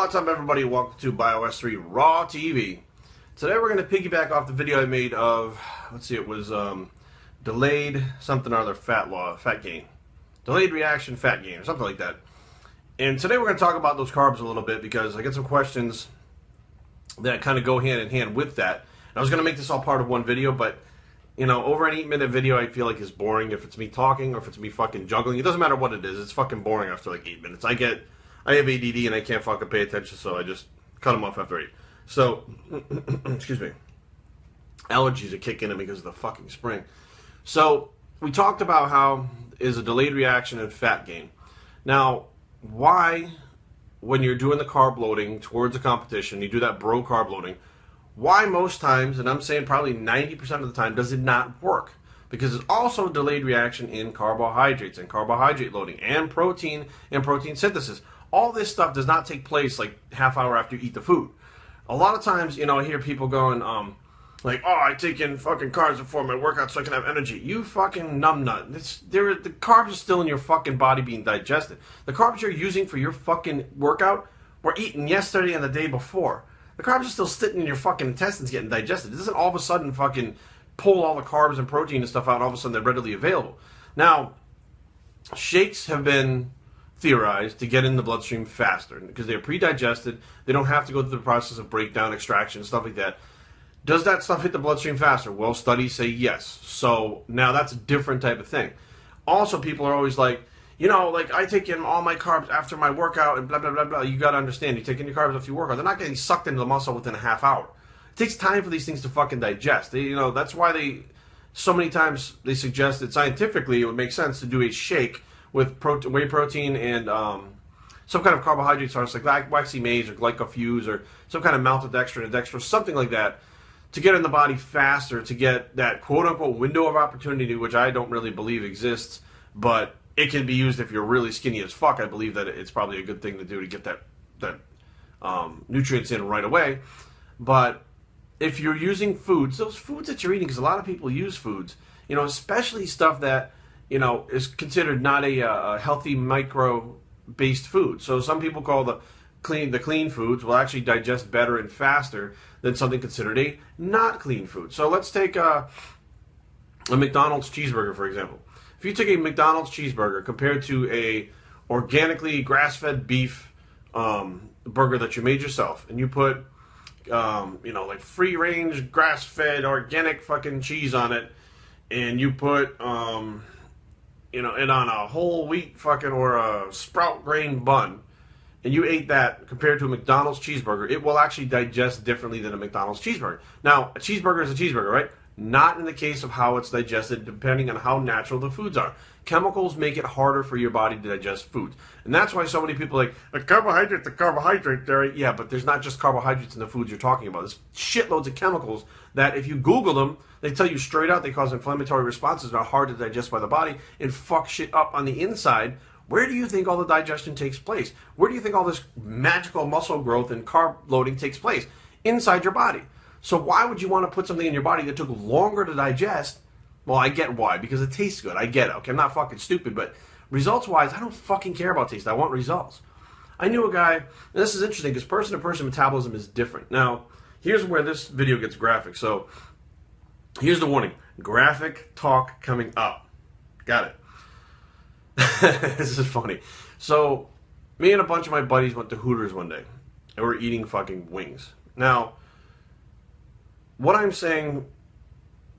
What's up, everybody? Welcome to Bios3 Raw TV. Today we're going to piggyback off the video I made of, let's see, it was delayed something or other fat gain. Delayed reaction fat gain or something like that. And today we're going to talk about those carbs a little bit because I get some questions that kind of go hand in hand with that. And I was going to make this all part of one video, but you know, over an 8-minute video I feel like is boring if it's me talking or if it's me fucking juggling. It doesn't matter what it is. It's fucking boring after like 8 minutes. I have ADD and I can't fucking pay attention, so I just cut them off after 8. So, excuse me. Allergies are kicking in because of the fucking spring. So, we talked about how is a delayed reaction and fat gain. Now, why, when you're doing the carb loading towards a competition, you do that bro carb loading, why most times, and I'm saying probably 90% of the time, does it not work? Because it's also a delayed reaction in carbohydrates and carbohydrate loading and protein synthesis. All this stuff does not take place like half hour after you eat the food. A lot of times, you know, I hear people going, like, oh, I take in fucking carbs before my workout so I can have energy. You fucking numbnut. The carbs are still in your fucking body being digested. The carbs you're using for your fucking workout were eaten yesterday and the day before. The carbs are still sitting in your fucking intestines getting digested. It doesn't all of a sudden fucking pull all the carbs and protein and stuff out and all of a sudden they're readily available. Now, shakes have been theorized to get in the bloodstream faster because they're pre-digested. They don't have to go through the process of breakdown, extraction, stuff like that. Does that stuff hit the bloodstream faster? Well, studies say yes. So now that's a different type of thing. Also, people are always like, you know, like I take in all my carbs after my workout and blah, blah, blah, blah. You got to understand, you take in your carbs after your workout. They're not getting sucked into the muscle within a half hour. It takes time for these things to fucking digest. You know, that's why so many times they suggest that scientifically it would make sense to do a shake with whey protein and some kind of carbohydrate source like waxy maize or glycofuse or some kind of maltodextrin or dextrose, something like that, to get in the body faster, to get that quote-unquote window of opportunity, which I don't really believe exists, but it can be used if you're really skinny as fuck. I believe that it's probably a good thing to do to get that nutrients in right away. But if you're using foods, those foods that you're eating, because a lot of people use foods, you know, especially stuff that, you know, is considered not a healthy micro-based food. So some people call the clean foods will actually digest better and faster than something considered a not clean food. So let's take a McDonald's cheeseburger, for example. If you take a McDonald's cheeseburger compared to a organically grass-fed beef burger that you made yourself, and you put, you know, like free-range, grass-fed, organic fucking cheese on it, and you put, you know, it on a whole wheat fucking or a sprout grain bun, and you ate that compared to a McDonald's cheeseburger, it will actually digest differently than a McDonald's cheeseburger. Now, a cheeseburger is a cheeseburger, right? Not in the case of how it's digested, depending on how natural the foods are. Chemicals make it harder for your body to digest foods. And that's why so many people are like, a carbohydrate there. Yeah, but there's not just carbohydrates in the foods you're talking about. There's shitloads of chemicals that if you Google them, they tell you straight out they cause inflammatory responses that are hard to digest by the body and fuck shit up on the inside. Where do you think all the digestion takes place? Where do you think all this magical muscle growth and carb loading takes place? Inside your body. So why would you want to put something in your body that took longer to digest? Well, I get why, because it tastes good. I get it. Okay, I'm not fucking stupid, but results-wise, I don't fucking care about taste. I want results. I knew a guy, and this is interesting because person-to-person metabolism is different. Now, here's where this video gets graphic. So, here's the warning. Graphic talk coming up. Got it. This is funny. So, me and a bunch of my buddies went to Hooters one day, and we're eating fucking wings. Now, what I'm saying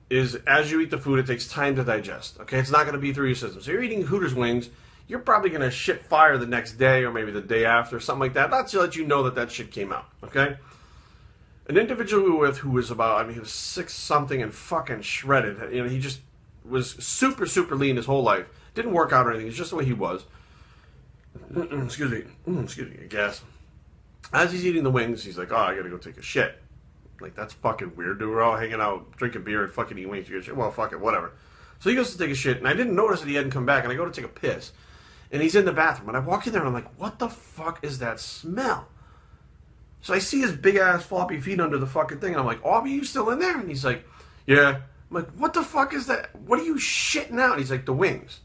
is as you eat the food, it takes time to digest. Okay, it's not going to be through your system. So you're eating Hooters wings, you're probably going to shit fire the next day or maybe the day after, something like that. That's to let you know that that shit came out, okay? An individual we were with who was about, I mean, he was 6-something and fucking shredded. You know, he just was super, super lean his whole life. Didn't work out or anything. It's just the way he was. Excuse me, gas. As he's eating the wings, he's like, oh, I got to go take a shit. Like, that's fucking weird, dude. We're all hanging out, drinking beer, and fucking eating wings. Well, fuck it, whatever. So he goes to take a shit, and I didn't notice that he hadn't come back, and I go to take a piss. And he's in the bathroom, and I walk in there, and I'm like, what the fuck is that smell? So I see his big-ass floppy feet under the fucking thing, and I'm like, oh, are you still in there? And he's like, yeah. I'm like, what the fuck is that? What are you shitting out? And he's like, the wings.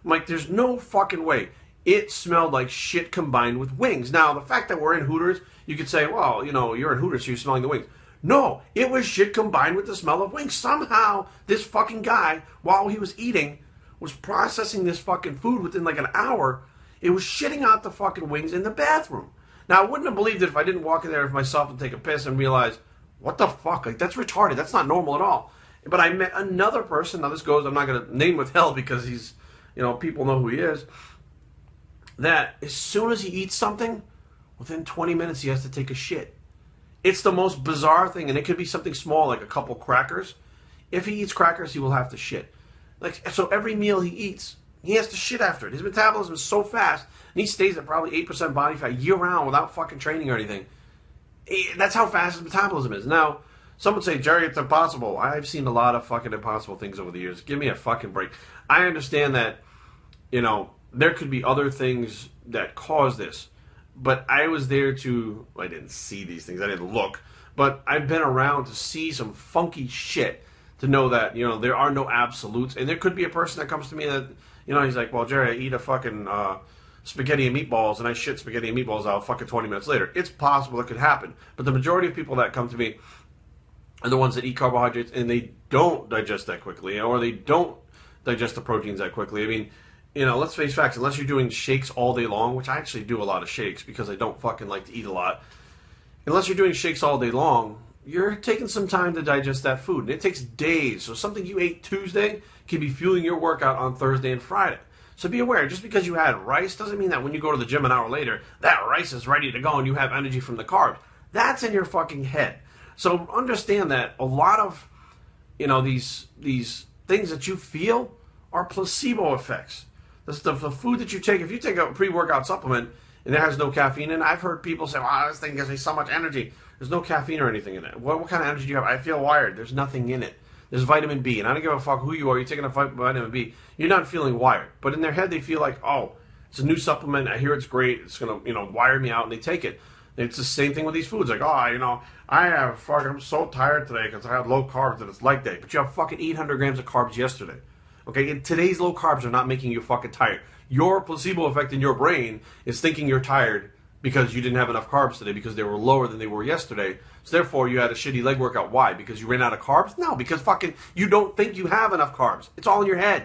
I'm like, there's no fucking way. It smelled like shit combined with wings. Now, the fact that we're in Hooters, you could say, well, you know, you're in Hooters, so you're smelling the wings. No, it was shit combined with the smell of wings. Somehow, this fucking guy, while he was eating, was processing this fucking food within like an hour. It was shitting out the fucking wings in the bathroom. Now, I wouldn't have believed it if I didn't walk in there with myself and take a piss and realize, what the fuck? Like, that's retarded. That's not normal at all. But I met another person. Now, this goes, I'm not going to name with hell because he's, you know, people know who he is. That as soon as he eats something, within 20 minutes he has to take a shit. It's the most bizarre thing, and it could be something small like a couple crackers. If he eats crackers, he will have to shit. Like, so every meal he eats, he has to shit after it. His metabolism is so fast, and he stays at probably 8% body fat year-round without fucking training or anything. That's how fast his metabolism is. Now, some would say, Jerry, it's impossible. I've seen a lot of fucking impossible things over the years. Give me a fucking break. I understand that, you know, there could be other things that cause this. But I was there to, I didn't see these things, I didn't look, but I've been around to see some funky shit to know that, you know, there are no absolutes. And there could be a person that comes to me that, you know, he's like, well, Jerry, I eat a fucking spaghetti and meatballs, and I shit spaghetti and meatballs out fucking 20 minutes later. It's possible it could happen. But the majority of people that come to me are the ones that eat carbohydrates, and they don't digest that quickly, or they don't digest the proteins that quickly. I mean, you know, let's face facts, unless you're doing shakes all day long, which I actually do a lot of shakes because I don't fucking like to eat a lot. Unless you're doing shakes all day long, you're taking some time to digest that food. And it takes days. So something you ate Tuesday can be fueling your workout on Thursday and Friday. So be aware, just because you had rice doesn't mean that when you go to the gym an hour later, that rice is ready to go and you have energy from the carbs. That's in your fucking head. So understand that a lot of, you know, these things that you feel are placebo effects. The food that you take, if you take a pre-workout supplement and it has no caffeine in it, I've heard people say, wow, this thing gives me so much energy. There's no caffeine or anything in it. What kind of energy do you have? I feel wired. There's nothing in it. There's vitamin B, and I don't give a fuck who you are. You're taking a vitamin B. You're not feeling wired. But in their head, they feel like, oh, it's a new supplement. I hear it's great. It's going to, you know, wire me out, and they take it. It's the same thing with these foods. Like, oh, you know, I'm so tired today because I had low carbs and it's leg day. But you have fucking 800 grams of carbs yesterday. Okay, and today's low carbs are not making you fucking tired. Your placebo effect in your brain is thinking you're tired because you didn't have enough carbs today because they were lower than they were yesterday. So therefore, you had a shitty leg workout. Why? Because you ran out of carbs? No, because fucking you don't think you have enough carbs. It's all in your head.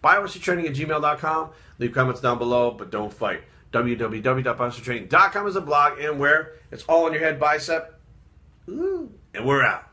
Biowestertraining@gmail.com. Leave comments down below, but don't fight. www.biowestertraining.com is a blog and where it's all in your head, bicep. Ooh, and we're out.